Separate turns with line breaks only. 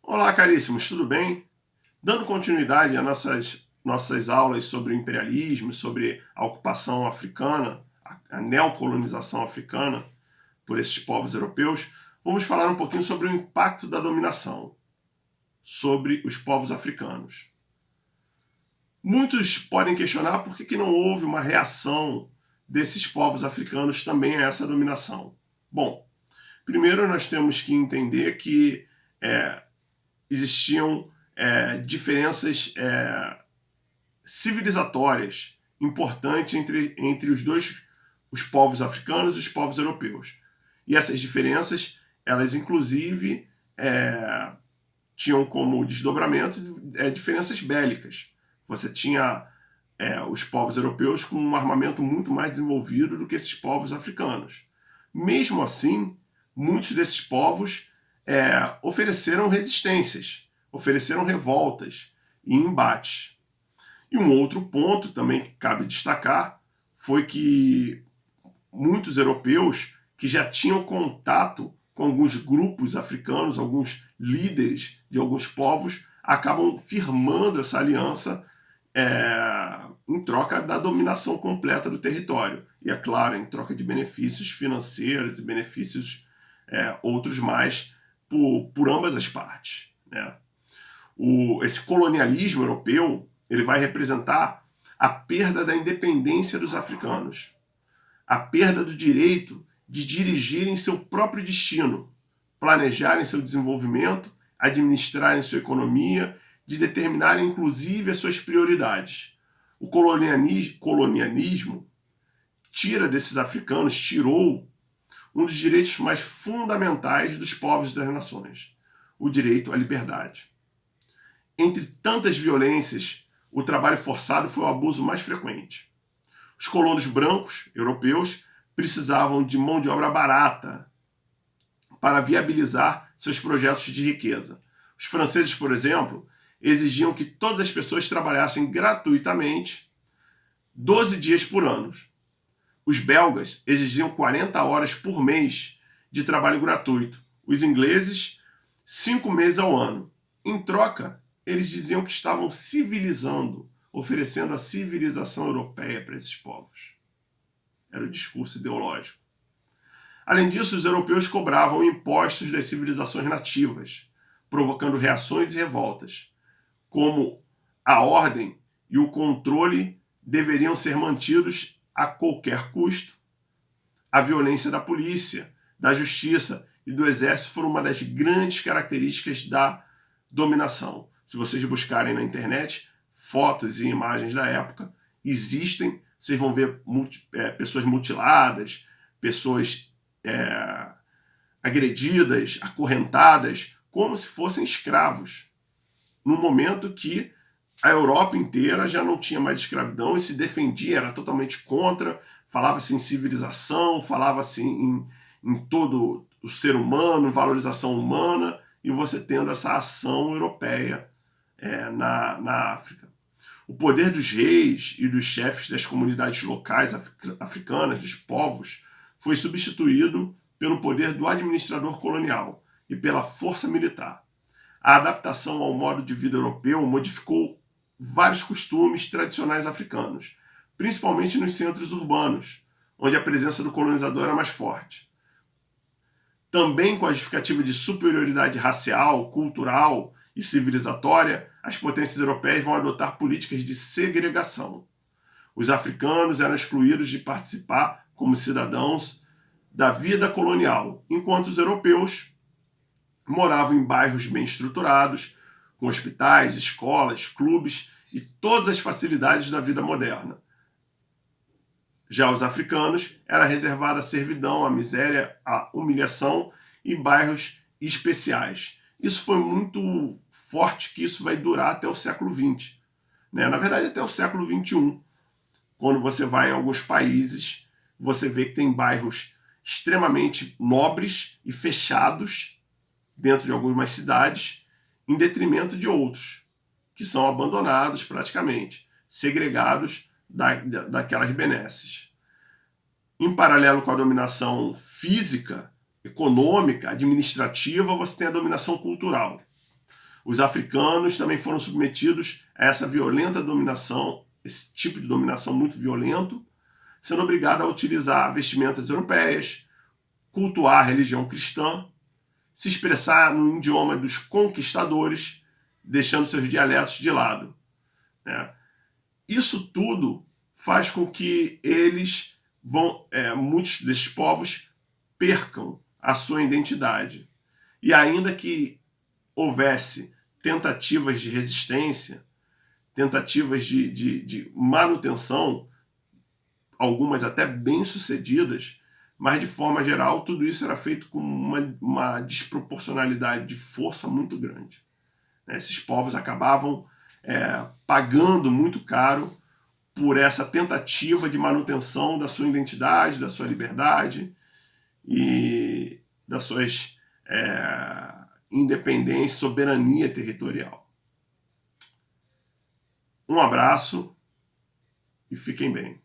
Olá, caríssimos, tudo bem? Dando continuidade às nossas aulas sobre o imperialismo, sobre a ocupação africana, a neocolonização africana por esses povos europeus, vamos falar um pouquinho sobre o impacto da dominação sobre os povos africanos. Muitos podem questionar por que não houve uma reação desses povos africanos também a essa dominação. Bom, primeiro nós temos que entender que existiam diferenças civilizatórias importantes entre os povos africanos e os povos europeus. E essas diferenças, elas inclusive tinham como desdobramento diferenças bélicas. Você tinha os povos europeus com um armamento muito mais desenvolvido do que esses povos africanos. Mesmo assim, muitos desses povos ofereceram resistências, ofereceram revoltas e embates. E um outro ponto também que cabe destacar foi que muitos europeus que já tinham contato com alguns grupos africanos, alguns líderes de alguns povos, acabam firmando essa aliança em troca da dominação completa do território. E, é claro, em troca de benefícios financeiros e benefícios outros mais por ambas as partes. Né? Esse colonialismo europeu ele vai representar a perda da independência dos africanos, a perda do direito de dirigirem seu próprio destino, planejarem seu desenvolvimento, administrarem sua economia, de determinarem inclusive as suas prioridades. O colonialismo tira desses africanos, tirou um dos direitos mais fundamentais dos povos das nações, o direito à liberdade. Entre tantas violências, o trabalho forçado foi o abuso mais frequente. Os colonos brancos, europeus, precisavam de mão de obra barata para viabilizar seus projetos de riqueza. Os franceses, por exemplo, exigiam que todas as pessoas trabalhassem gratuitamente 12 dias por ano. Os belgas exigiam 40 horas por mês de trabalho gratuito. Os ingleses, 5 meses ao ano. Em troca, eles diziam que estavam civilizando, oferecendo a civilização europeia para esses povos. Era o discurso ideológico. Além disso, os europeus cobravam impostos das civilizações nativas, provocando reações e revoltas, como a ordem e o controle deveriam ser mantidos a qualquer custo. A violência da polícia, da justiça e do exército foram uma das grandes características da dominação. Se vocês buscarem na internet fotos e imagens da época, existem, vocês vão ver pessoas mutiladas, pessoas agredidas, acorrentadas, como se fossem escravos. No momento que a Europa inteira já não tinha mais escravidão e se defendia, era totalmente contra, falava-se em civilização, falava-se em todo o ser humano, valorização humana, e você tendo essa ação europeia na África. O poder dos reis e dos chefes das comunidades locais africanas, dos povos, foi substituído pelo poder do administrador colonial e pela força militar. A adaptação ao modo de vida europeu modificou vários costumes tradicionais africanos, principalmente nos centros urbanos, onde a presença do colonizador era mais forte. Também com a justificativa de superioridade racial, cultural e civilizatória, as potências europeias vão adotar políticas de segregação. Os africanos eram excluídos de participar como cidadãos da vida colonial, enquanto os europeus moravam em bairros bem estruturados, com hospitais, escolas, clubes e todas as facilidades da vida moderna. Já os africanos era reservada a servidão, a miséria, a humilhação e bairros especiais. Isso foi muito forte, que isso vai durar até o século XX. Né? Na verdade, até o século XXI. Quando você vai em alguns países, você vê que tem bairros extremamente nobres e fechados dentro de algumas cidades, em detrimento de outros, que são abandonados praticamente, segregados daquelas benesses. Em paralelo com a dominação física, econômica, administrativa, você tem a dominação cultural. Os africanos também foram submetidos a essa violenta dominação, esse tipo de dominação muito violento, sendo obrigados a utilizar vestimentas europeias, cultuar a religião cristã, se expressar no idioma dos conquistadores, deixando seus dialetos de lado, né? Isso tudo faz com que muitos desses povos percam a sua identidade. E ainda que houvesse tentativas de resistência, tentativas de manutenção, algumas até bem-sucedidas, mas de forma geral tudo isso era feito com uma desproporcionalidade de força muito grande. Esses povos acabavam pagando muito caro por essa tentativa de manutenção da sua identidade, da sua liberdade e das suas independência, soberania territorial. Um abraço e fiquem bem.